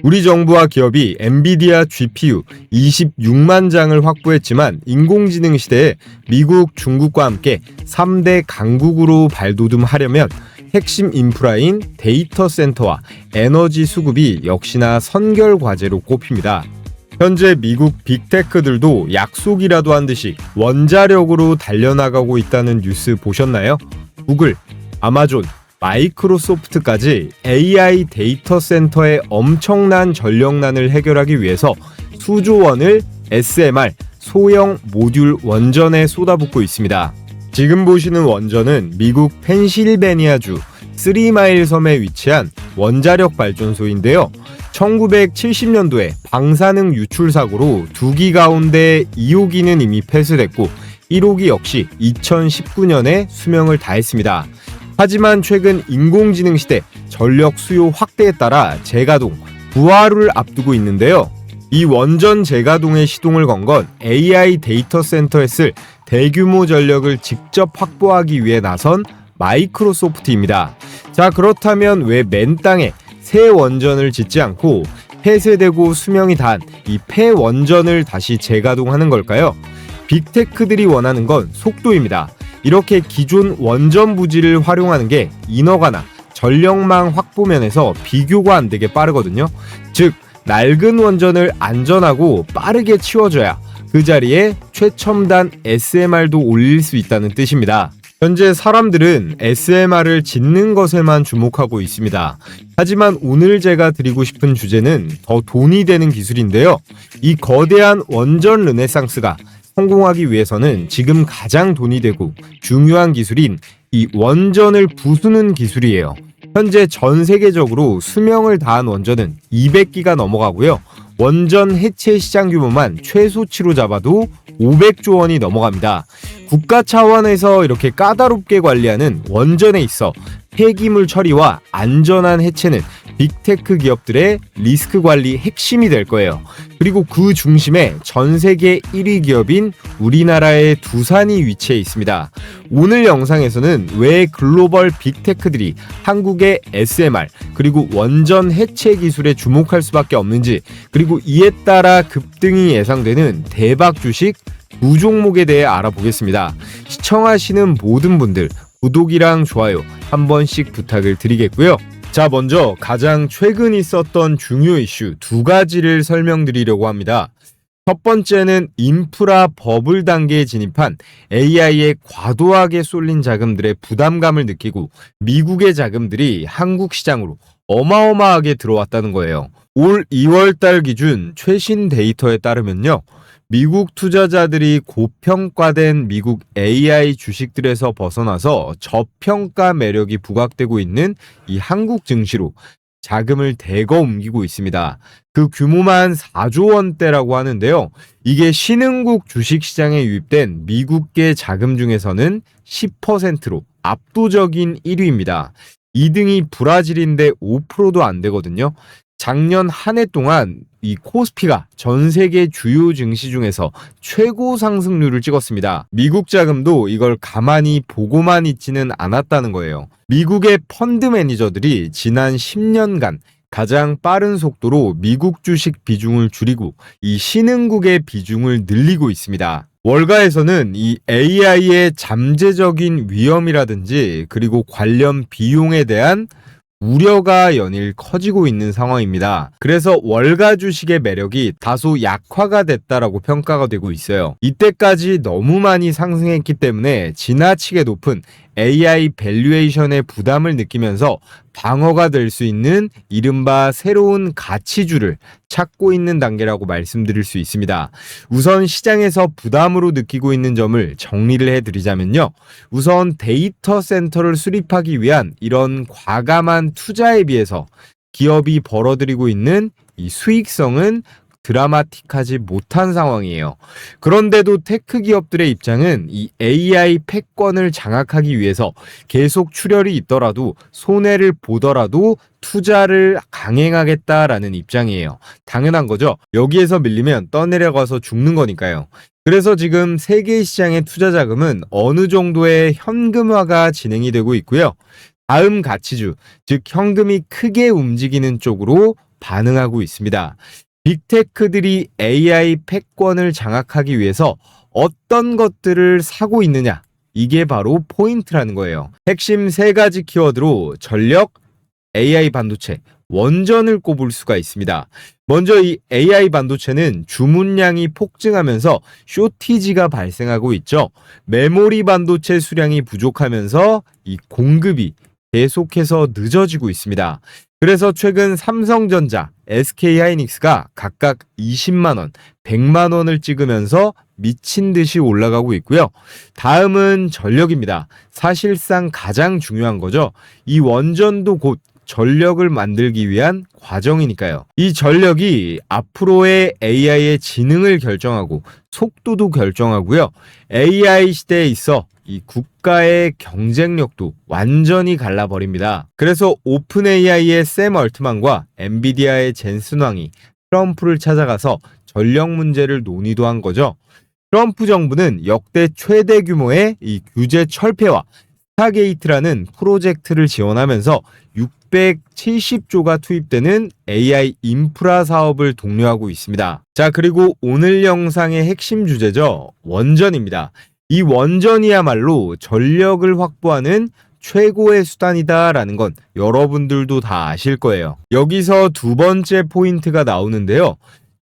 우리 정부와 기업이 엔비디아 GPU 26만 장을 확보했지만 인공지능 시대에 미국, 중국과 함께 3대 강국으로 발돋움하려면 핵심 인프라인 데이터 센터와 에너지 수급이 역시나 선결 과제로 꼽힙니다. 현재 미국 빅테크들도 약속이라도 한 듯이 원자력으로 달려나가고 있다는 뉴스 보셨나요? 구글, 아마존, 마이크로소프트까지 AI 데이터 센터의 엄청난 전력난을 해결하기 위해서 수조 원을 SMR, 소형 모듈 원전에 쏟아붓고 있습니다. 지금 보시는 원전은 미국 펜실베니아주 3마일 섬에 위치한 원자력 발전소인데요. 1970년도에 방사능 유출 사고로 2기 가운데 2호기는 이미 폐쇄됐고 1호기 역시 2019년에 수명을 다했습니다. 하지만 최근 인공지능 시대 전력 수요 확대에 따라 재가동, 부하를 앞두고 있는데요. 이 원전 재가동에 시동을 건 건 AI 데이터 센터에 쓸 대규모 전력을 직접 확보하기 위해 나선 마이크로소프트입니다. 자, 그렇다면 왜 맨 땅에 새 원전을 짓지 않고 폐쇄되고 수명이 다한 이 폐원전을 다시 재가동하는 걸까요? 빅테크들이 원하는 건 속도입니다. 이렇게 기존 원전 부지를 활용하는 게 인허가나 전력망 확보 면에서 비교가 안 되게 빠르거든요. 즉, 낡은 원전을 안전하고 빠르게 치워줘야 그 자리에 최첨단 SMR도 올릴 수 있다는 뜻입니다. 현재 사람들은 SMR을 짓는 것에만 주목하고 있습니다. 하지만 오늘 제가 드리고 싶은 주제는 더 돈이 되는 기술인데요. 이 거대한 원전 르네상스가 성공하기 위해서는 지금 가장 돈이 되고 중요한 기술인 이 원전을 부수는 기술이에요. 현재 전 세계적으로 수명을 다한 원전은 200기가 넘어가고요. 원전 해체 시장 규모만 최소치로 잡아도 500조 원이 넘어갑니다. 국가 차원에서 이렇게 까다롭게 관리하는 원전에 있어 폐기물 처리와 안전한 해체는 빅테크 기업들의 리스크 관리 핵심이 될 거예요. 그리고 그 중심에 전 세계 1위 기업인 우리나라의 두산이 위치해 있습니다. 오늘 영상에서는 왜 글로벌 빅테크들이 한국의 SMR 그리고 원전 해체 기술에 주목할 수밖에 없는지, 그리고 이에 따라 급등이 예상되는 대박 주식 두 종목에 대해 알아보겠습니다. 시청하시는 모든 분들 구독이랑 좋아요 한 번씩 부탁을 드리겠고요. 자, 먼저 가장 최근 있었던 중요 이슈 두 가지를 설명드리려고 합니다. 첫 번째는 인프라 버블 단계에 진입한 AI에 과도하게 쏠린 자금들의 부담감을 느끼고 미국의 자금들이 한국 시장으로 어마어마하게 들어왔다는 거예요. 올 2월달 기준 최신 데이터에 따르면요, 미국 투자자들이 고평가된 미국 AI 주식들에서 벗어나서 저평가 매력이 부각되고 있는 이 한국 증시로 자금을 대거 옮기고 있습니다. 그 규모만 4조 원대라고 하는데요. 이게 신흥국 주식시장에 유입된 미국계 자금 중에서는 10%로 압도적인 1위입니다. 2등이 브라질인데 5%도 안 되거든요. 작년 한 해 동안 이 코스피가 전 세계 주요 증시 중에서 최고 상승률을 찍었습니다. 미국 자금도 이걸 가만히 보고만 있지는 않았다는 거예요. 미국의 펀드 매니저들이 지난 10년간 가장 빠른 속도로 미국 주식 비중을 줄이고 이 신흥국의 비중을 늘리고 있습니다. 월가에서는 이 AI의 잠재적인 위험이라든지 그리고 관련 비용에 대한 우려가 연일 커지고 있는 상황입니다. 그래서 월가 주식의 매력이 다소 약화가 됐다라고 평가가 되고 있어요. 이때까지 너무 많이 상승했기 때문에 지나치게 높은 AI 밸류에이션의 부담을 느끼면서 방어가 될 수 있는 이른바 새로운 가치주를 찾고 있는 단계라고 말씀드릴 수 있습니다. 우선 시장에서 부담으로 느끼고 있는 점을 정리를 해드리자면요. 우선 데이터 센터를 수립하기 위한 이런 과감한 투자에 비해서 기업이 벌어들이고 있는 이 수익성은 드라마틱하지 못한 상황이에요. 그런데도 테크 기업들의 입장은 이 AI 패권을 장악하기 위해서 계속 출혈이 있더라도 손해를 보더라도 투자를 강행하겠다라는 입장이에요. 당연한 거죠. 여기에서 밀리면 떠내려가서 죽는 거니까요. 그래서 지금 세계 시장의 투자 자금은 어느 정도의 현금화가 진행이 되고 있고요. 다음 가치주, 즉 현금이 크게 움직이는 쪽으로 반응하고 있습니다. 빅테크들이 AI 패권을 장악하기 위해서 어떤 것들을 사고 있느냐? 이게 바로 포인트라는 거예요. 핵심 세 가지 키워드로 전력, AI 반도체, 원전을 꼽을 수가 있습니다. 먼저 이 AI 반도체는 주문량이 폭증하면서 쇼티지가 발생하고 있죠. 메모리 반도체 수량이 부족하면서 이 공급이 계속해서 늦어지고 있습니다. 그래서 최근 삼성전자, SK하이닉스가 각각 20만 원, 100만 원을 찍으면서 미친 듯이 올라가고 있고요. 다음은 전력입니다. 사실상 가장 중요한 거죠. 이 원전도 곧 전력을 만들기 위한 과정이니까요. 이 전력이 앞으로의 AI의 지능을 결정하고 속도도 결정하고요. AI 시대에 있어 이 국가의 경쟁력도 완전히 갈라버립니다. 그래서 오픈 AI의 샘 얼트만과 엔비디아의 젠슨 왕이 트럼프를 찾아가서 전력 문제를 논의도 한 거죠. 트럼프 정부는 역대 최대 규모의 이 규제 철폐와 스타게이트라는 프로젝트를 지원하면서 670조가 투입되는 AI 인프라 사업을 독려하고 있습니다. 자, 그리고 오늘 영상의 핵심 주제죠. 원전입니다. 이 원전이야말로 전력을 확보하는 최고의 수단이다라는 건 여러분들도 다 아실 거예요. 여기서 두 번째 포인트가 나오는데요.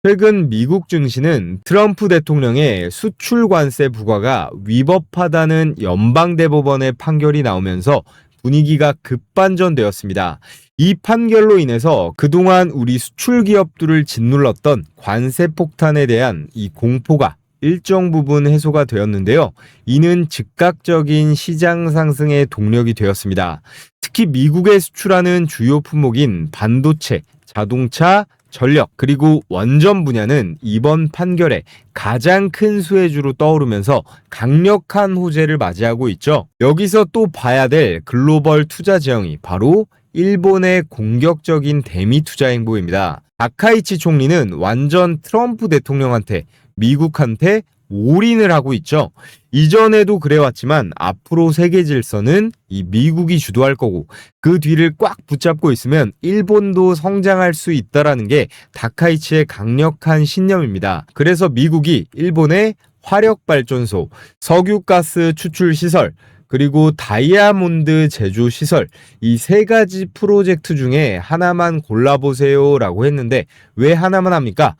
최근 미국 증시는 트럼프 대통령의 수출 관세 부과가 위법하다는 연방대법원의 판결이 나오면서 분위기가 급반전되었습니다. 이 판결로 인해서 그동안 우리 수출 기업들을 짓눌렀던 관세 폭탄에 대한 이 공포가 일정 부분 해소가 되었는데요. 이는 즉각적인 시장 상승의 동력이 되었습니다. 특히 미국에 수출하는 주요 품목인 반도체, 자동차, 전력, 그리고 원전 분야는 이번 판결에 가장 큰 수혜주로 떠오르면서 강력한 호재를 맞이하고 있죠. 여기서 또 봐야 될 글로벌 투자 지형이 바로 일본의 공격적인 대미 투자 행보입니다. 다카이치 총리는 완전 트럼프 대통령한테 미국한테 올인을 하고 있죠. 이전에도 그래왔지만 앞으로 세계 질서는 이 미국이 주도할 거고 그 뒤를 꽉 붙잡고 있으면 일본도 성장할 수 있다라는 게 다카이치의 강력한 신념입니다. 그래서 미국이 일본의 화력발전소, 석유가스 추출 시설, 그리고 다이아몬드 제조 시설 이 세 가지 프로젝트 중에 하나만 골라보세요 라고 했는데 왜 하나만 합니까?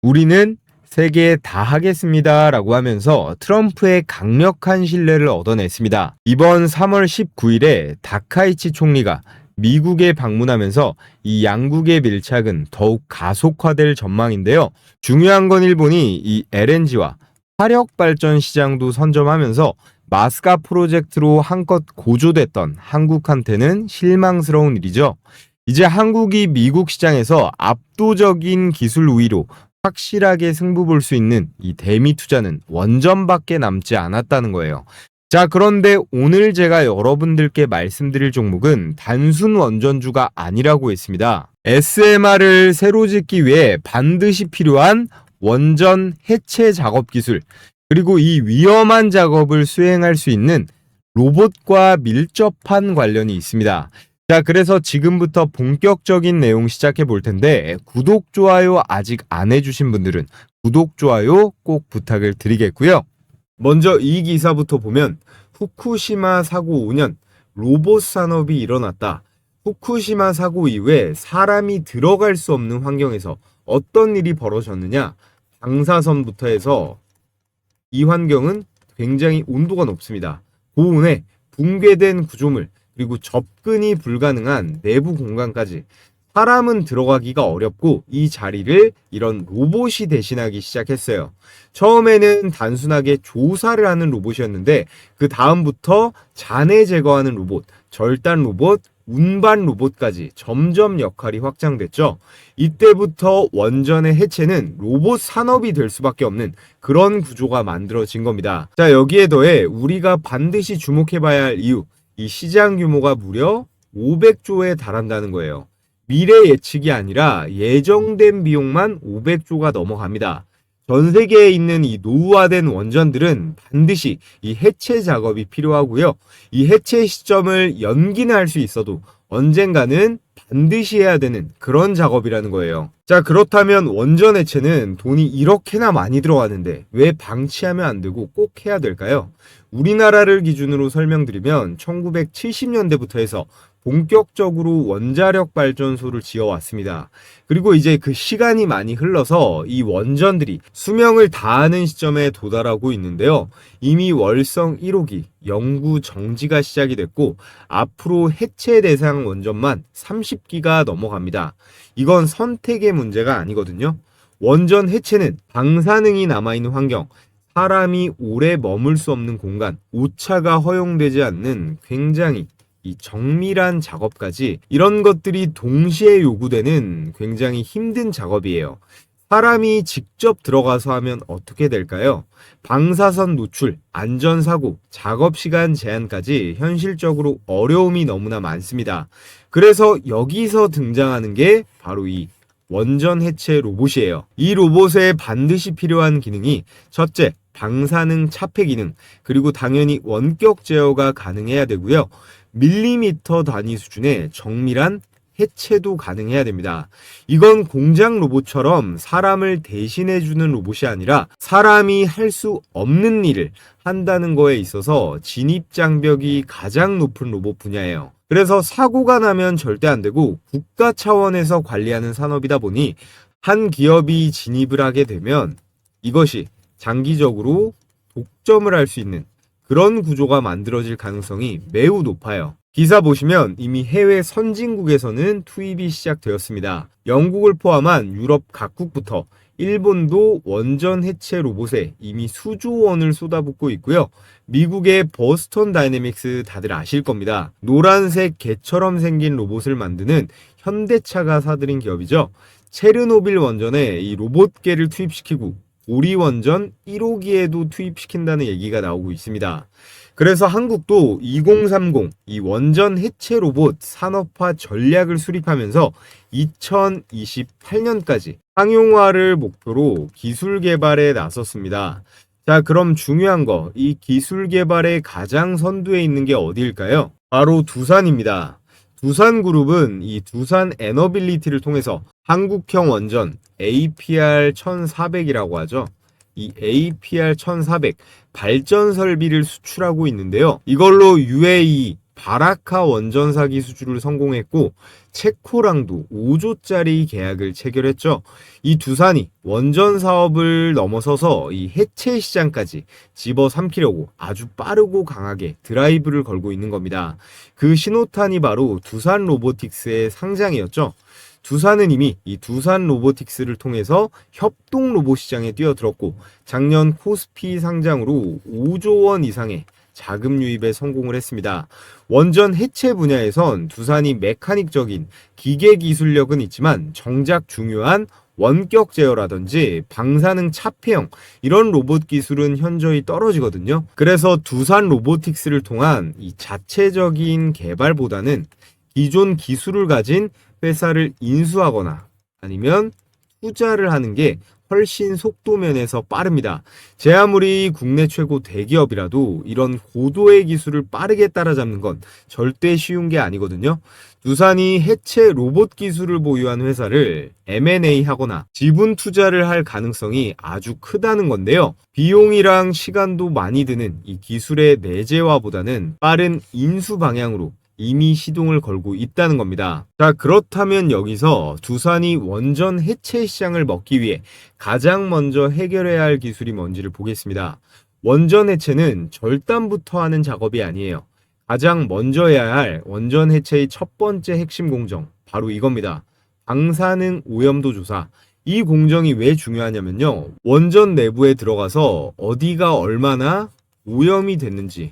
우리는 세 개 다 하겠습니다 라고 하면서 트럼프의 강력한 신뢰를 얻어냈습니다. 이번 3월 19일에 다카이치 총리가 미국에 방문하면서 이 양국의 밀착은 더욱 가속화될 전망인데요. 중요한 건 일본이 이 LNG와 화력발전 시장도 선점하면서 마스카 프로젝트로 한껏 고조됐던 한국한테는 실망스러운 일이죠. 이제 한국이 미국 시장에서 압도적인 기술 우위로 확실하게 승부 볼 수 있는 이 대미 투자는 원전밖에 남지 않았다는 거예요. 자, 그런데 오늘 제가 여러분들께 말씀드릴 종목은 단순 원전주가 아니라고 했습니다. SMR을 새로 짓기 위해 반드시 필요한 원전 해체 작업 기술, 그리고 이 위험한 작업을 수행할 수 있는 로봇과 밀접한 관련이 있습니다. 자, 그래서 지금부터 본격적인 내용 시작해 볼 텐데 구독, 좋아요 아직 안 해주신 분들은 구독, 좋아요 꼭 부탁을 드리겠고요. 먼저 이 기사부터 보면 후쿠시마 사고 5년 로봇 산업이 일어났다. 후쿠시마 사고 이후에 사람이 들어갈 수 없는 환경에서 어떤 일이 벌어졌느냐. 방사선부터 해서 이 환경은 굉장히 온도가 높습니다. 고온에 붕괴된 구조물, 그리고 접근이 불가능한 내부 공간까지 사람은 들어가기가 어렵고 이 자리를 이런 로봇이 대신하기 시작했어요. 처음에는 단순하게 조사를 하는 로봇이었는데 그 다음부터 잔해 제거하는 로봇, 절단 로봇, 운반 로봇까지 점점 역할이 확장됐죠. 이때부터 원전의 해체는 로봇 산업이 될 수밖에 없는 그런 구조가 만들어진 겁니다. 자, 여기에 더해 우리가 반드시 주목해봐야 할 이유, 이 시장 규모가 무려 500조에 달한다는 거예요. 미래 예측이 아니라 예정된 비용만 500조가 넘어갑니다. 전 세계에 있는 이 노후화된 원전들은 반드시 이 해체 작업이 필요하고요. 이 해체 시점을 연기는 할 수 있어도 언젠가는 반드시 해야 되는 그런 작업이라는 거예요. 자, 그렇다면 원전 해체는 돈이 이렇게나 많이 들어가는데 왜 방치하면 안 되고 꼭 해야 될까요? 우리나라를 기준으로 설명드리면 1970년대부터 해서 본격적으로 원자력 발전소를 지어왔습니다. 그리고 이제 그 시간이 많이 흘러서 이 원전들이 수명을 다하는 시점에 도달하고 있는데요. 이미 월성 1호기 연구 정지가 시작이 됐고 앞으로 해체 대상 원전만 30기가 넘어갑니다. 이건 선택의 문제가 아니거든요. 원전 해체는 방사능이 남아있는 환경, 사람이 오래 머물 수 없는 공간, 오차가 허용되지 않는 굉장히 이 정밀한 작업까지 이런 것들이 동시에 요구되는 굉장히 힘든 작업이에요. 사람이 직접 들어가서 하면 어떻게 될까요? 방사선 노출, 안전사고, 작업시간 제한까지 현실적으로 어려움이 너무나 많습니다. 그래서 여기서 등장하는 게 바로 이 원전 해체 로봇이에요. 이 로봇에 반드시 필요한 기능이 첫째, 방사능 차폐 기능, 그리고 당연히 원격 제어가 가능해야 되고요. 밀리미터 단위 수준의 정밀한 해체도 가능해야 됩니다. 이건 공장 로봇처럼 사람을 대신해주는 로봇이 아니라 사람이 할 수 없는 일을 한다는 거에 있어서 진입장벽이 가장 높은 로봇 분야예요. 그래서 사고가 나면 절대 안 되고 국가 차원에서 관리하는 산업이다 보니 한 기업이 진입을 하게 되면 이것이 장기적으로 독점을 할 수 있는 그런 구조가 만들어질 가능성이 매우 높아요. 기사 보시면 이미 해외 선진국에서는 투입이 시작되었습니다. 영국을 포함한 유럽 각국부터 일본도 원전 해체 로봇에 이미 수조 원을 쏟아붓고 있고요. 미국의 버스턴 다이내믹스 다들 아실 겁니다. 노란색 개처럼 생긴 로봇을 만드는 현대차가 사들인 기업이죠. 체르노빌 원전에 이 로봇계를 투입시키고 우리 원전 1호기에도 투입시킨다는 얘기가 나오고 있습니다. 그래서 한국도 2030 이 원전 해체 로봇 산업화 전략을 수립하면서 2028년까지 상용화를 목표로 기술 개발에 나섰습니다. 자, 그럼 중요한 거, 이 기술 개발의 가장 선두에 있는 게 어디일까요? 바로 두산입니다. 두산그룹은 이 두산 에너빌리티를 통해서 한국형 원전 APR 1400이라고 하죠. 이 APR 1400 발전 설비를 수출하고 있는데요. 이걸로 UAE 바라카 원전사 기수주를 성공했고 체코랑도 5조짜리 계약을 체결했죠. 이 두산이 원전 사업을 넘어서서 이 해체 시장까지 집어삼키려고 아주 빠르고 강하게 드라이브를 걸고 있는 겁니다. 그 신호탄이 바로 두산 로보틱스의 상장이었죠. 두산은 이미 이 두산 로보틱스를 통해서 협동 로봇 시장에 뛰어들었고 작년 코스피 상장으로 5조 원 이상의 자금 유입에 성공을 했습니다. 원전 해체 분야에선 두산이 메카닉적인 기계 기술력은 있지만 정작 중요한 원격 제어라든지 방사능 차폐형 이런 로봇 기술은 현저히 떨어지거든요. 그래서 두산 로보틱스를 통한 이 자체적인 개발보다는 기존 기술을 가진 회사를 인수하거나 아니면 투자를 하는 게 훨씬 속도 면에서 빠릅니다. 제 아무리 국내 최고 대기업이라도 이런 고도의 기술을 빠르게 따라잡는 건 절대 쉬운 게 아니거든요. 두산이 해체 로봇 기술을 보유한 회사를 M&A 하거나 지분 투자를 할 가능성이 아주 크다는 건데요. 비용이랑 시간도 많이 드는 이 기술의 내재화보다는 빠른 인수 방향으로 이미 시동을 걸고 있다는 겁니다. 자, 그렇다면 여기서 두산이 원전 해체 시장을 먹기 위해 가장 먼저 해결해야 할 기술이 뭔지를 보겠습니다. 원전 해체는 절단부터 하는 작업이 아니에요. 가장 먼저 해야 할 원전 해체의 첫 번째 핵심 공정, 바로 이겁니다. 방사능 오염도 조사. 이 공정이 왜 중요하냐면요. 원전 내부에 들어가서 어디가 얼마나 오염이 됐는지,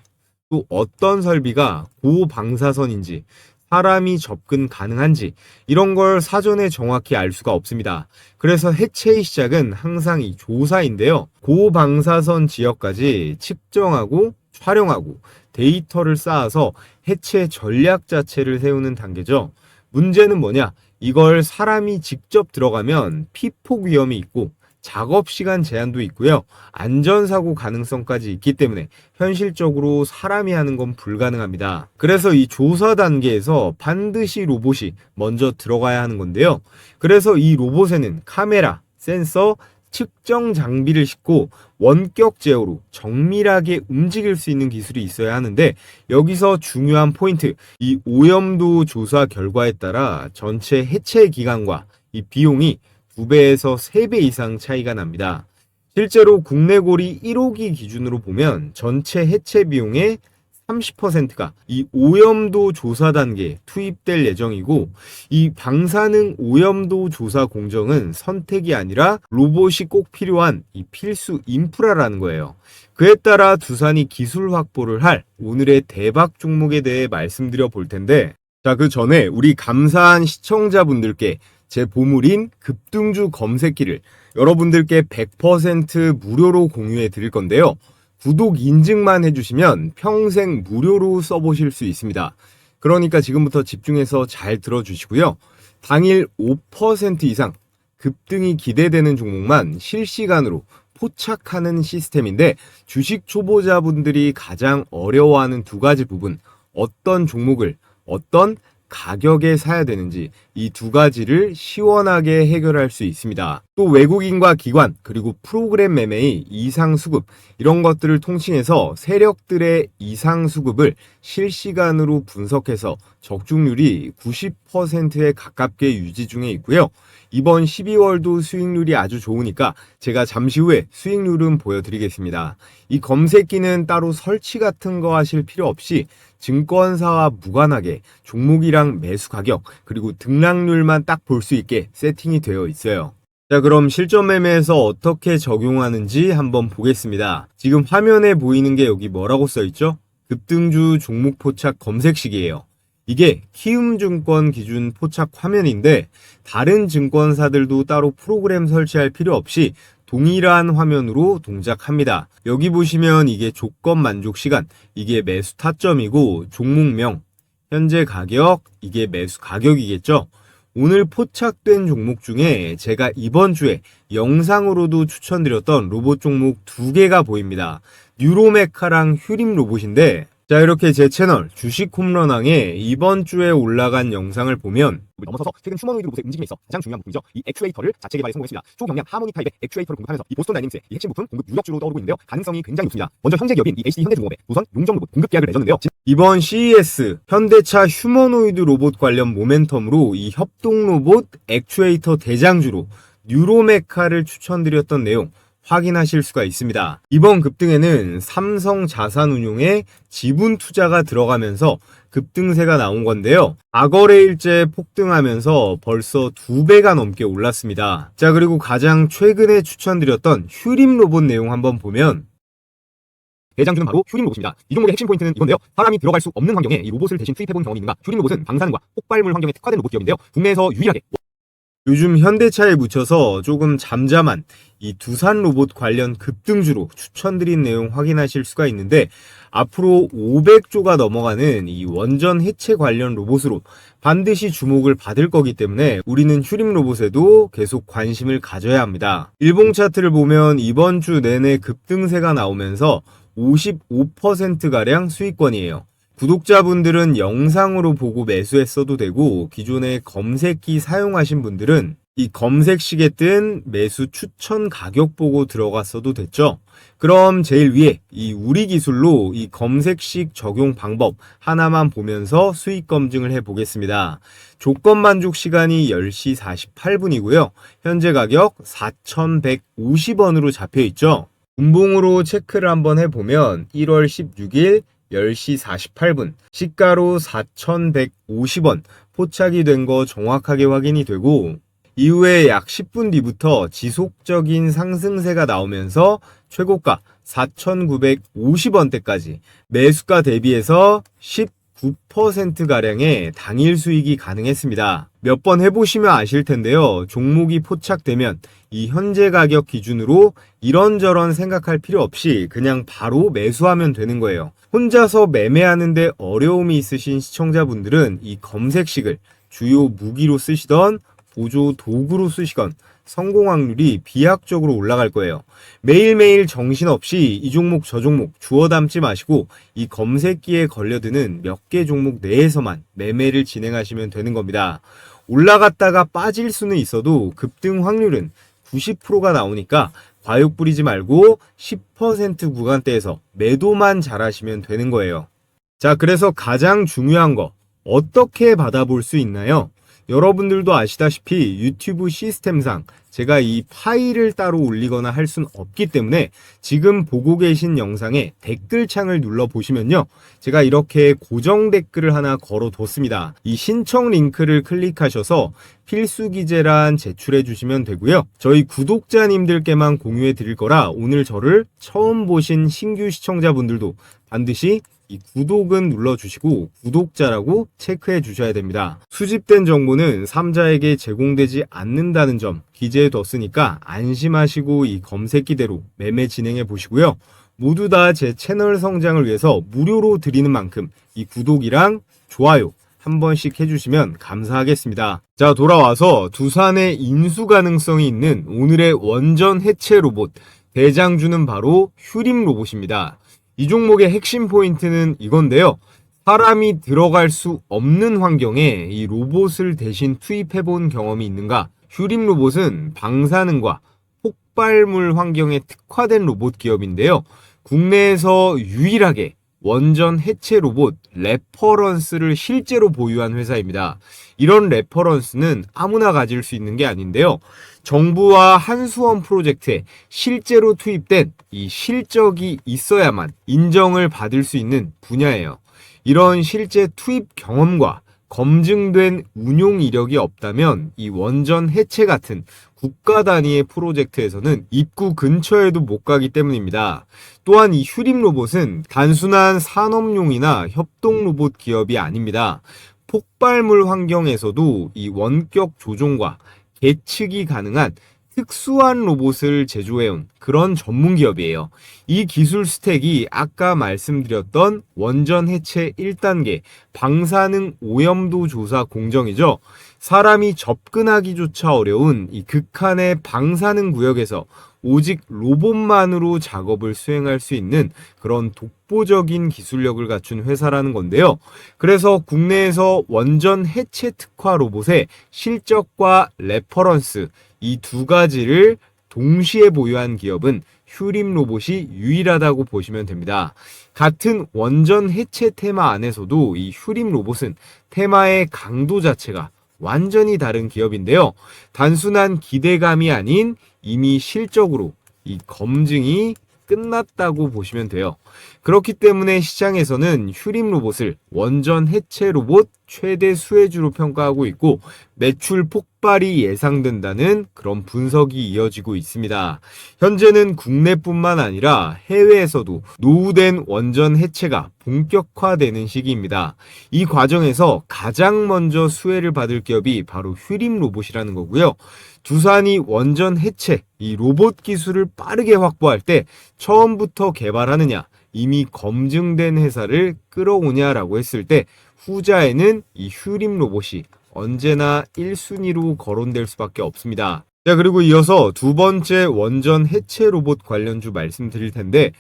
또 어떤 설비가 고방사선인지, 사람이 접근 가능한지 이런 걸 사전에 정확히 알 수가 없습니다. 그래서 해체의 시작은 항상 이 조사인데요. 고방사선 지역까지 측정하고 촬영하고 데이터를 쌓아서 해체 전략 자체를 세우는 단계죠. 문제는 뭐냐? 이걸 사람이 직접 들어가면 피폭 위험이 있고 작업 시간 제한도 있고요. 안전사고 가능성까지 있기 때문에 현실적으로 사람이 하는 건 불가능합니다. 그래서 이 조사 단계에서 반드시 로봇이 먼저 들어가야 하는 건데요. 그래서 이 로봇에는 카메라, 센서, 측정 장비를 싣고 원격 제어로 정밀하게 움직일 수 있는 기술이 있어야 하는데, 여기서 중요한 포인트, 이 오염도 조사 결과에 따라 전체 해체 기간과 이 비용이 2배에서 3배 이상 차이가 납니다. 실제로 국내 고리 1호기 기준으로 보면 전체 해체 비용의 30%가 이 오염도 조사 단계에 투입될 예정이고, 이 방사능 오염도 조사 공정은 선택이 아니라 로봇이 꼭 필요한 이 필수 인프라라는 거예요. 그에 따라 두산이 기술 확보를 할 오늘의 대박 종목에 대해 말씀드려 볼 텐데, 자, 그 전에 우리 감사한 시청자분들께 제 보물인 급등주 검색기를 여러분들께 100% 무료로 공유해 드릴 건데요. 구독 인증만 해주시면 평생 무료로 써보실 수 있습니다. 그러니까 지금부터 집중해서 잘 들어주시고요. 당일 5% 이상 급등이 기대되는 종목만 실시간으로 포착하는 시스템인데, 주식 초보자분들이 가장 어려워하는 두 가지 부분, 어떤 종목을 어떤 가격에 사야 되는지, 이 두 가지를 시원하게 해결할 수 있습니다. 또 외국인과 기관, 그리고 프로그램 매매의 이상 수급, 이런 것들을 통칭해서 세력들의 이상 수급을 실시간으로 분석해서 적중률이 90%에 가깝게 유지 중에 있고요. 이번 12월도 수익률이 아주 좋으니까 제가 잠시 후에 수익률은 보여드리겠습니다. 이 검색기는 따로 설치 같은 거 하실 필요 없이 증권사와 무관하게 종목이랑 매수 가격, 그리고 등락률만 딱 볼 수 있게 세팅이 되어 있어요. 자, 그럼 실전 매매에서 어떻게 적용하는지 한번 보겠습니다. 지금 화면에 보이는 게 여기 뭐라고 써있죠? 급등주 종목 포착 검색식이에요. 이게 키움증권 기준 포착 화면인데, 다른 증권사들도 따로 프로그램 설치할 필요 없이 동일한 화면으로 동작합니다. 여기 보시면 이게 조건 만족 시간, 이게 매수 타점이고, 종목명, 현재 가격, 이게 매수 가격이겠죠. 오늘 포착된 종목 중에 제가 이번 주에 영상으로도 추천드렸던 로봇 종목 2개가 보입니다. 뉴로메카랑 휴림 로봇인데, 자, 이렇게 제 채널 주식 홈런왕에 이번 주에 올라간 영상을 보면 넘어서서 최근 휴머노이드 로봇의 움직임에 있어 가장 중요한 부분이죠. 이 액추에이터를 자체 개발에 성공했습니다. 초경량 하모니 타입의 액추에이터를 공급하면서 이 보스턴 다이내믹스의 이 핵심 부품 공급 유력주로 떠오르고 있는데요. 가능성이 굉장히 높습니다. 먼저 현재 기업인 이 HD 현대중공업의 우선 용정 로봇 공급 계약을 맺었는데요. 이번 CES 현대차 휴머노이드 로봇 관련 모멘텀으로 이 협동 로봇 액추에이터 대장주로 뉴로메카를 추천드렸던 내용 확인하실 수가 있습니다. 이번 급등에는 삼성 자산운용의 지분 투자가 들어가면서 급등세가 나온 건데요. 과거래일째 폭등하면서 벌써 2배가 넘게 올랐습니다. 자, 그리고 가장 최근에 추천드렸던 휴림 로봇 내용 한번 보면, 대장주는 바로 휴림 로봇입니다. 이 종목의 핵심 포인트는 이건데요. 사람이 들어갈 수 없는 환경에 이 로봇을 대신 투입해본 경험이 있는가? 휴림 로봇은 방사능과 폭발물 환경에 특화된 로봇 기업인데요. 국내에서 유일하게 요즘 현대차에 묻혀서 조금 잠잠한 이 두산 로봇 관련 급등주로 추천드린 내용 확인하실 수가 있는데, 앞으로 500조가 넘어가는 이 원전 해체 관련 로봇으로 반드시 주목을 받을 거기 때문에 우리는 휴림 로봇에도 계속 관심을 가져야 합니다. 일봉 차트를 보면 이번 주 내내 급등세가 나오면서 55%가량 수익권이에요. 구독자분들은 영상으로 보고 매수했어도 되고, 기존에 검색기 사용하신 분들은 이 검색식에 뜬 매수 추천 가격 보고 들어갔어도 됐죠. 그럼 제일 위에 이 우리 기술로 이 검색식 적용 방법 하나만 보면서 수익 검증을 해 보겠습니다. 조건 만족 시간이 10시 48분이고요. 현재 가격 4,150원으로 잡혀 있죠. 분봉으로 체크를 한번 해보면 1월 16일 10시 48분 시가로 4,150원 포착이 된 거 정확하게 확인이 되고, 이후에 약 10분 뒤부터 지속적인 상승세가 나오면서 최고가 4,950원대까지 매수가 대비해서 19%가량의 당일 수익이 가능했습니다. 몇 번 해보시면 아실 텐데요. 종목이 포착되면 이 현재 가격 기준으로 이런저런 생각할 필요 없이 그냥 바로 매수하면 되는 거예요. 혼자서 매매하는데 어려움이 있으신 시청자분들은 이 검색식을 주요 무기로 쓰시던 보조 도구로 쓰시건 성공 확률이 비약적으로 올라갈 거예요. 매일매일 정신없이 이 종목 저 종목 주워 담지 마시고 이 검색기에 걸려드는 몇 개 종목 내에서만 매매를 진행하시면 되는 겁니다. 올라갔다가 빠질 수는 있어도 급등 확률은 90%가 나오니까 과욕 부리지 말고 10% 구간대에서 매도만 잘하시면 되는 거예요. 자, 그래서 가장 중요한 거 어떻게 받아볼 수 있나요? 여러분들도 아시다시피 유튜브 시스템상 제가 이 파일을 따로 올리거나 할 수는 없기 때문에 지금 보고 계신 영상에 댓글창을 눌러보시면요. 제가 이렇게 고정 댓글을 하나 걸어뒀습니다. 이 신청 링크를 클릭하셔서 필수 기재란 제출해 주시면 되고요. 저희 구독자님들께만 공유해 드릴 거라 오늘 저를 처음 보신 신규 시청자분들도 반드시 이 구독은 눌러주시고 구독자라고 체크해 주셔야 됩니다. 수집된 정보는 3자에게 제공되지 않는다는 점 기재해 뒀으니까 안심하시고 이 검색기대로 매매 진행해 보시고요. 모두 다 제 채널 성장을 위해서 무료로 드리는 만큼 이 구독이랑 좋아요 한 번씩 해주시면 감사하겠습니다. 자, 돌아와서 두산의 인수 가능성이 있는 오늘의 원전 해체 로봇 대장주는 바로 휴림 로봇입니다. 이 종목의 핵심 포인트는 이건데요. 사람이 들어갈 수 없는 환경에 이 로봇을 대신 투입해 본 경험이 있는가? 휴림 로봇은 방사능과 폭발물 환경에 특화된 로봇 기업인데요. 국내에서 유일하게 원전 해체 로봇 레퍼런스를 실제로 보유한 회사입니다. 이런 레퍼런스는 아무나 가질 수 있는 게 아닌데요. 정부와 한수원 프로젝트에 실제로 투입된 이 실적이 있어야만 인정을 받을 수 있는 분야예요. 이런 실제 투입 경험과 검증된 운용 이력이 없다면 이 원전 해체 같은 국가 단위의 프로젝트에서는 입구 근처에도 못 가기 때문입니다. 또한 이 휴림 로봇은 단순한 산업용이나 협동 로봇 기업이 아닙니다. 폭발물 환경에서도 이 원격 조종과 계측이 가능한 특수한 로봇을 제조해온 그런 전문 기업이에요. 이 기술 스택이 아까 말씀드렸던 원전 해체 1단계 방사능 오염도 조사 공정이죠. 사람이 접근하기조차 어려운 이 극한의 방사능 구역에서 오직 로봇만으로 작업을 수행할 수 있는 그런 독보적인 기술력을 갖춘 회사라는 건데요. 그래서 국내에서 원전 해체 특화 로봇의 실적과 레퍼런스 이 두 가지를 동시에 보유한 기업은 휴림 로봇이 유일하다고 보시면 됩니다. 같은 원전 해체 테마 안에서도 이 휴림 로봇은 테마의 강도 자체가 완전히 다른 기업인데요. 단순한 기대감이 아닌 이미 실적으로 이 검증이 끝났다고 보시면 돼요. 그렇기 때문에 시장에서는 휴림 로봇을 원전 해체 로봇 최대 수혜주로 평가하고 있고 매출 폭발이 예상된다는 그런 분석이 이어지고 있습니다. 현재는 국내뿐만 아니라 해외에서도 노후된 원전 해체가 본격화되는 시기입니다. 이 과정에서 가장 먼저 수혜를 받을 기업이 바로 휴림 로봇이라는 거고요. 두산이 원전 해체, 이 로봇 기술을 빠르게 확보할 때 처음부터 개발하느냐, 이미 검증된 회사를 끌어오냐라고 했을 때 후자에는 이 휴림 로봇이 언제나 1순위로 거론될 수밖에 없습니다. 자, 그리고 이어서 두 번째 원전 해체 로봇 관련주 말씀드릴 텐데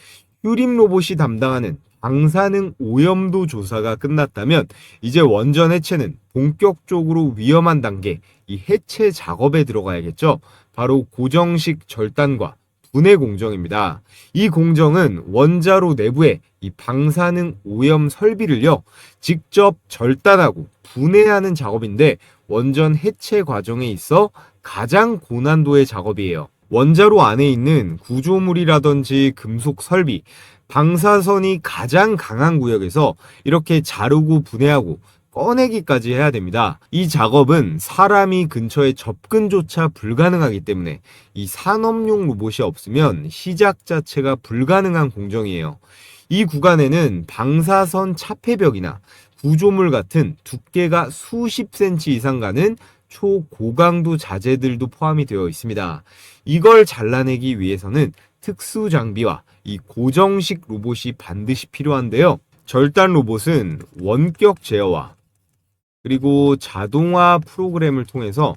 휴림 로봇이 담당하는 방사능 오염도 조사가 끝났다면 이제 원전 해체는 본격적으로 위험한 단계 이 해체 작업에 들어가야겠죠. 바로 고정식 절단과 분해 공정입니다. 이 공정은 원자로 내부에 이 방사능 오염 설비를요 직접 절단하고 분해하는 작업인데 원전 해체 과정에 있어 가장 고난도의 작업이에요. 원자로 안에 있는 구조물이라든지 금속 설비, 방사선이 가장 강한 구역에서 이렇게 자르고 분해하고 꺼내기까지 해야 됩니다. 이 작업은 사람이 근처에 접근조차 불가능하기 때문에 이 산업용 로봇이 없으면 시작 자체가 불가능한 공정이에요. 이 구간에는 방사선 차폐벽이나 구조물 같은 두께가 수십 센치 이상 가는 초고강도 자재들도 포함이 되어 있습니다. 이걸 잘라내기 위해서는 특수 장비와 이 고정식 로봇이 반드시 필요한데요. 절단 로봇은 원격 제어와 그리고 자동화 프로그램을 통해서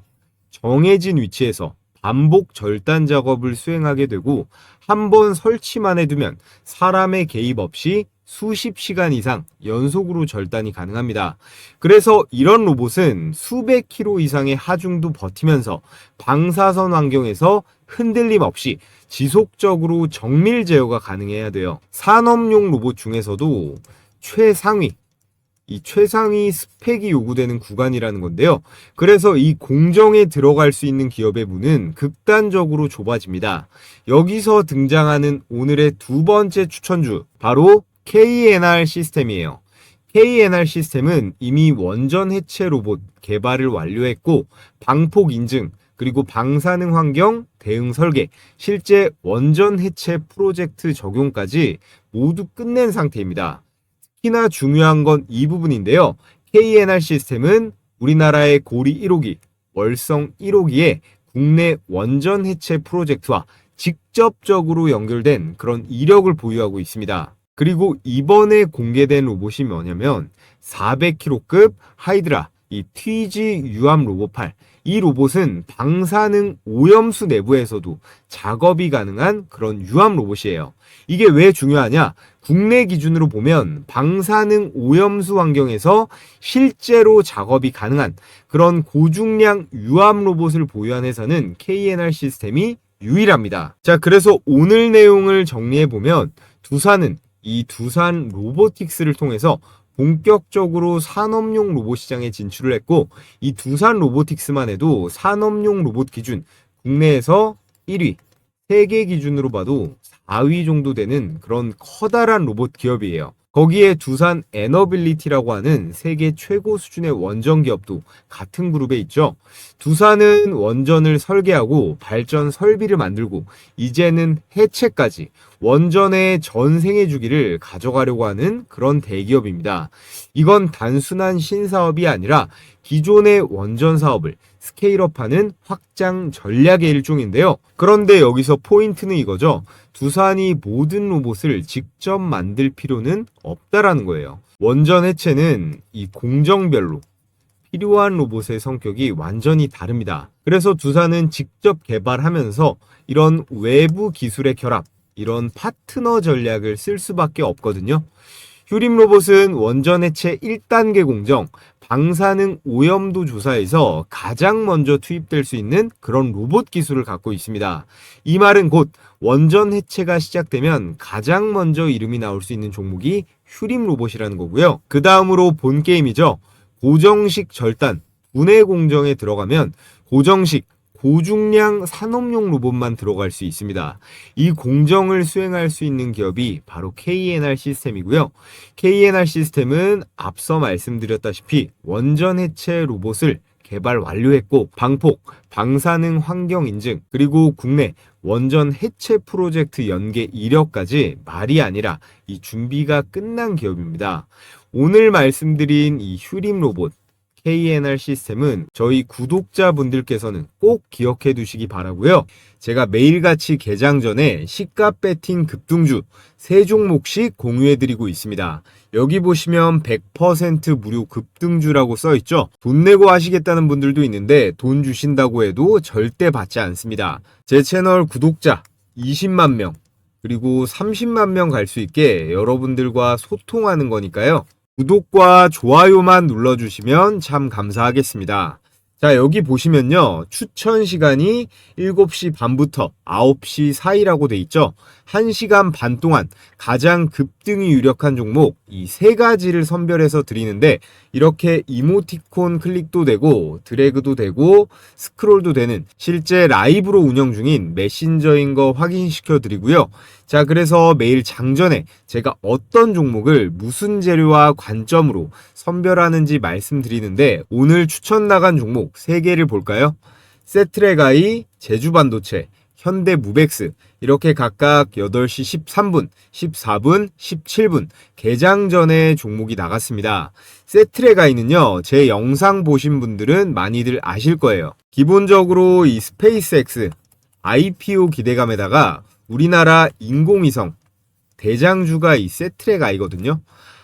정해진 위치에서 반복 절단 작업을 수행하게 되고 한 번 설치만 해두면 사람의 개입 없이 수십 시간 이상 연속으로 절단이 가능합니다. 그래서 이런 로봇은 수백 킬로 이상의 하중도 버티면서 방사선 환경에서 흔들림 없이 지속적으로 정밀 제어가 가능해야 돼요. 산업용 로봇 중에서도 이 최상위 스펙이 요구되는 구간이라는 건데요. 그래서 이 공정에 들어갈 수 있는 기업의 문은 극단적으로 좁아집니다. 여기서 등장하는 오늘의 두 번째 추천주, 바로 KNR 시스템이에요. KNR 시스템은 이미 원전 해체 로봇 개발을 완료했고 방폭 인증, 그리고 방사능 환경 대응 설계, 실제 원전 해체 프로젝트 적용까지 모두 끝낸 상태입니다. 특히나 중요한 건 이 부분인데요. KNR 시스템은 우리나라의 고리 1호기, 월성 1호기의 국내 원전 해체 프로젝트와 직접적으로 연결된 그런 이력을 보유하고 있습니다. 그리고 이번에 공개된 로봇이 뭐냐면 400kg급 하이드라, 이 TG 유압 로봇8. 이 로봇은 방사능 오염수 내부에서도 작업이 가능한 그런 유압 로봇이에요. 이게 왜 중요하냐? 국내 기준으로 보면 방사능 오염수 환경에서 실제로 작업이 가능한 그런 고중량 유압 로봇을 보유한 회사는 KNR 시스템이 유일합니다. 자, 그래서 오늘 내용을 정리해보면 이 두산 로보틱스를 통해서 본격적으로 산업용 로봇 시장에 진출을 했고, 이 두산 로보틱스만 해도 산업용 로봇 기준 국내에서 1위, 세계 기준으로 봐도 4위 정도 되는 그런 커다란 로봇 기업이에요. 거기에 두산 에너빌리티라고 하는 세계 최고 수준의 원전 기업도 같은 그룹에 있죠. 두산은 원전을 설계하고 발전 설비를 만들고 이제는 해체까지 원전의 전생애 주기를 가져가려고 하는 그런 대기업입니다. 이건 단순한 신사업이 아니라 기존의 원전 사업을 스케일업하는 확장 전략의 일종인데요. 그런데 여기서 포인트는 이거죠. 두산이 모든 로봇을 직접 만들 필요는 없다라는 거예요. 원전 해체는 이 공정별로 필요한 로봇의 성격이 완전히 다릅니다. 그래서 두산은 직접 개발하면서 이런 외부 기술의 결합, 이런 파트너 전략을 쓸 수밖에 없거든요. 휴림 로봇은 원전 해체 1단계 공정, 방사능 오염도 조사에서 가장 먼저 투입될 수 있는 그런 로봇 기술을 갖고 있습니다. 이 말은 곧 원전 해체가 시작되면 가장 먼저 이름이 나올 수 있는 종목이 휴림 로봇이라는 거고요. 그 다음으로 본 게임이죠. 고정식 절단, 분해 공정에 들어가면 고정식 고중량 산업용 로봇만 들어갈 수 있습니다. 이 공정을 수행할 수 있는 기업이 바로 KNR 시스템이고요. KNR 시스템은 앞서 말씀드렸다시피 원전 해체 로봇을 개발 완료했고 방폭, 방사능 환경 인증, 그리고 국내 원전 해체 프로젝트 연계 이력까지 말이 아니라 이 준비가 끝난 기업입니다. 오늘 말씀드린 이 휴림 로봇 KNR 시스템은 저희 구독자분들께서는 꼭 기억해 두시기 바라고요. 제가 매일같이 개장 전에 시가 배팅 급등주 3종목씩 공유해 드리고 있습니다. 여기 보시면 100% 무료 급등주라고 써있죠. 돈 내고 하시겠다는 분들도 있는데 돈 주신다고 해도 절대 받지 않습니다. 제 채널 구독자 20만 명 그리고 30만 명 갈 수 있게 여러분들과 소통하는 거니까요. 구독과 좋아요만 눌러주시면 참 감사하겠습니다. 자, 여기 보시면요. 추천 시간이 7시 반부터 9시 사이라고 돼 있죠. 1시간 반 동안 가장 급등이 유력한 종목 이 3가지를 선별해서 드리는데 이렇게 이모티콘 클릭도 되고 드래그도 되고 스크롤도 되는 실제 라이브로 운영 중인 메신저인 거 확인시켜 드리고요. 자, 그래서 매일 장전에 제가 어떤 종목을 무슨 재료와 관점으로 선별하는지 말씀드리는데 오늘 추천 나간 종목 3개를 볼까요? 세트레가이, 제주반도체, 현대무벡스 이렇게 각각 8시 13분, 14분, 17분 개장 전에 종목이 나갔습니다. 세트레가이는요. 제 영상 보신 분들은 많이들 아실 거예요. 기본적으로 이 스페이스X IPO 기대감에다가 우리나라 인공위성 대장주가 이 세트레가이거든요.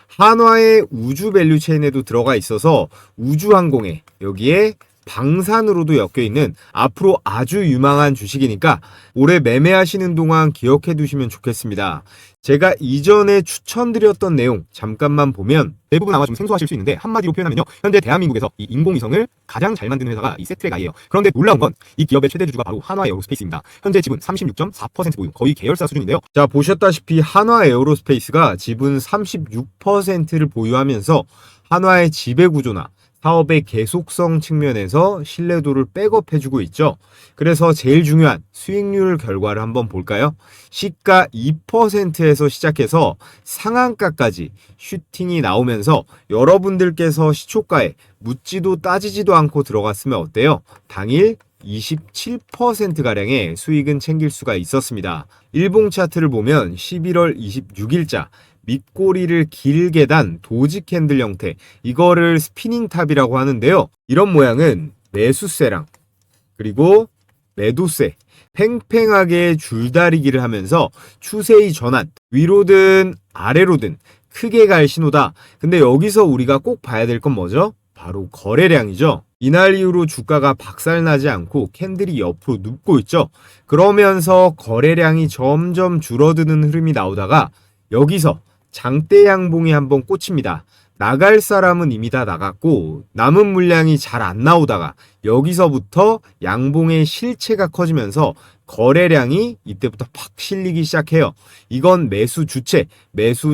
한화의 우주 밸류체인에도 들어가 있어서 우주항공에 여기에 방산으로도 엮여있는 앞으로 아주 유망한 주식이니까 올해 매매하시는 동안 기억해 두시면 좋겠습니다. 제가 이전에 추천드렸던 내용 잠깐만 보면 대부분 아마 좀 생소하실 수 있는데 한마디로 표현하면요. 현재 대한민국에서 이 인공위성을 가장 잘 만드는 회사가 이 세트랙아이예요. 그런데 놀라운 건 이 기업의 최대 주주가 바로 한화에어로스페이스입니다. 현재 지분 36.4% 보유, 거의 계열사 수준인데요. 자, 보셨다시피 한화에어로스페이스가 지분 36%를 보유하면서 한화의 지배 구조나 사업의 계속성 측면에서 신뢰도를 백업해주고 있죠. 그래서 제일 중요한 수익률 결과를 한번 볼까요? 시가 2%에서 시작해서 상한가까지 슈팅이 나오면서 여러분들께서 시초가에 묻지도 따지지도 않고 들어갔으면 어때요? 당일 27%가량의 수익은 챙길 수가 있었습니다. 일봉 차트를 보면 11월 26일자 밑꼬리를 길게 단 도지 캔들 형태, 이거를 스피닝 탑이라고 하는데요. 이런 모양은 매수세랑 그리고 매도세, 팽팽하게 줄다리기를 하면서 추세의 전환, 위로든 아래로든 크게 갈 신호다. 근데 여기서 우리가 꼭 봐야 될 건 뭐죠? 바로 거래량이죠. 이날 이후로 주가가 박살나지 않고 캔들이 옆으로 눕고 있죠. 그러면서 거래량이 점점 줄어드는 흐름이 나오다가 여기서 장대 양봉이 한번 꽂힙니다. 나갈 사람은 이미 다 나갔고 남은 물량이 잘 안 나오다가 여기서부터 양봉의 실체가 커지면서 거래량이 이때부터 팍 실리기 시작해요. 이건 매수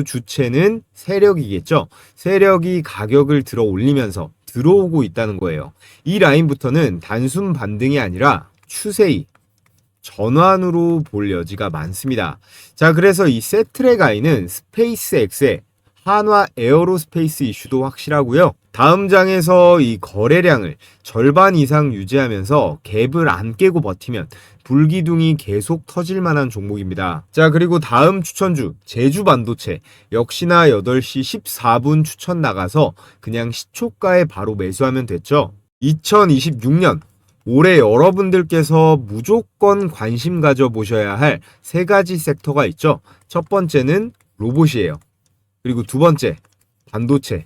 주체는 세력이겠죠. 세력이 가격을 들어 올리면서 들어오고 있다는 거예요. 이 라인부터는 단순 반등이 아니라 추세의 전환으로 볼 여지가 많습니다. 자, 그래서 이 세트랙아이는 스페이스X의 한화 에어로스페이스 이슈도 확실하고요. 다음 장에서 이 거래량을 절반 이상 유지하면서 갭을 안 깨고 버티면 불기둥이 계속 터질 만한 종목입니다. 자, 그리고 다음 추천주 제주반도체 역시나 8시 14분 추천 나가서 그냥 시초가에 바로 매수하면 됐죠. 2026년 올해 여러분들께서 무조건 관심 가져보셔야 할 세 가지 섹터가 있죠. 첫 번째는 로봇이에요. 그리고 두 번째, 반도체.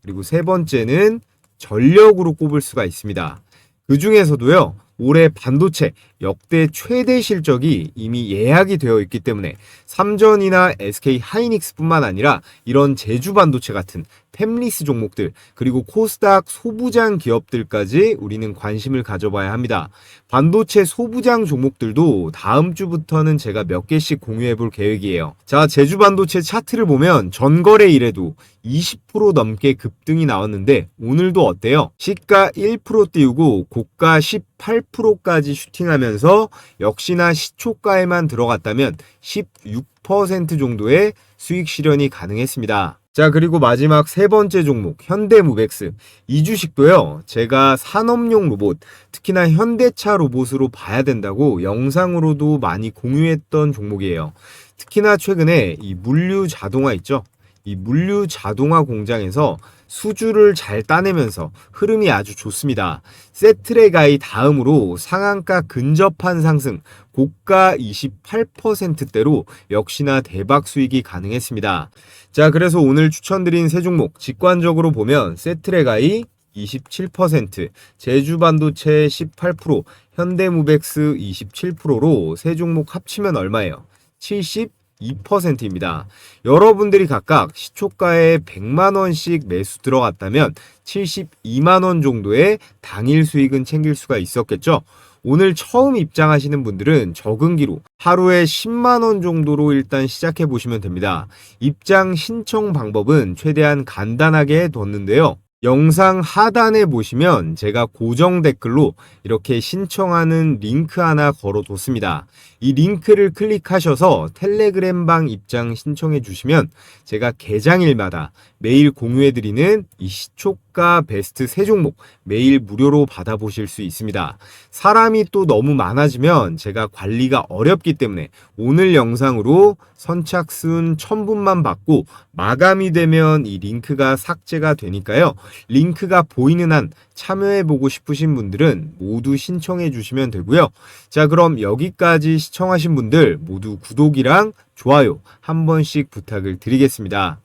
그리고 세 번째는 전력으로 꼽을 수가 있습니다. 그 중에서도요, 올해 반도체 역대 최대 실적이 이미 예약이 되어 있기 때문에 삼전이나 SK 하이닉스뿐만 아니라 이런 제주 반도체 같은 팹리스 종목들 그리고 코스닥 소부장 기업들까지 우리는 관심을 가져봐야 합니다. 반도체 소부장 종목들도 다음 주부터는 제가 몇 개씩 공유해 볼 계획이에요. 자, 제주 반도체 차트를 보면 전거래일에도 20% 넘게 급등이 나왔는데 오늘도 어때요? 시가 1% 띄우고 고가 18%까지 슈팅하면서 역시나 시초가에만 들어갔다면 16% 정도의 수익 실현이 가능했습니다. 자, 그리고 마지막 세 번째 종목 현대무벡스, 이 주식도요 제가 산업용 로봇, 특히나 현대차 로봇으로 봐야 된다고 영상으로도 많이 공유했던 종목이에요. 특히나 최근에 이 물류 자동화 있죠, 이 물류 자동화 공장에서 수주를 잘 따내면서 흐름이 아주 좋습니다. 세트랙아이 다음으로 상한가 근접한 상승, 고가 28%대로 역시나 대박 수익이 가능했습니다. 자, 그래서 오늘 추천드린 세 종목 직관적으로 보면 세트랙아이 27%, 제주반도체 18%, 현대무벡스 27%로 세 종목 합치면 얼마예요? 72%입니다. 여러분들이 각각 시초가에 100만원씩 매수 들어갔다면 72만원 정도의 당일 수익은 챙길 수가 있었겠죠. 오늘 처음 입장하시는 분들은 적응기로 하루에 10만원 정도로 일단 시작해 보시면 됩니다. 입장 신청 방법은 최대한 간단하게 뒀는데요. 영상 하단에 보시면 제가 고정 댓글로 이렇게 신청하는 링크 하나 걸어뒀습니다. 이 링크를 클릭하셔서 텔레그램방 입장 신청해 주시면 제가 개장일마다 매일 공유해드리는 이 시초가 베스트 세 종목 매일 무료로 받아보실 수 있습니다. 사람이 또 너무 많아지면 제가 관리가 어렵기 때문에 오늘 영상으로 선착순 1000분만 받고 마감이 되면 이 링크가 삭제가 되니까요. 링크가 보이는 한 참여해보고 싶으신 분들은 모두 신청해 주시면 되고요. 자, 그럼 여기까지 시청하신 분들 모두 구독이랑 좋아요 한 번씩 부탁을 드리겠습니다.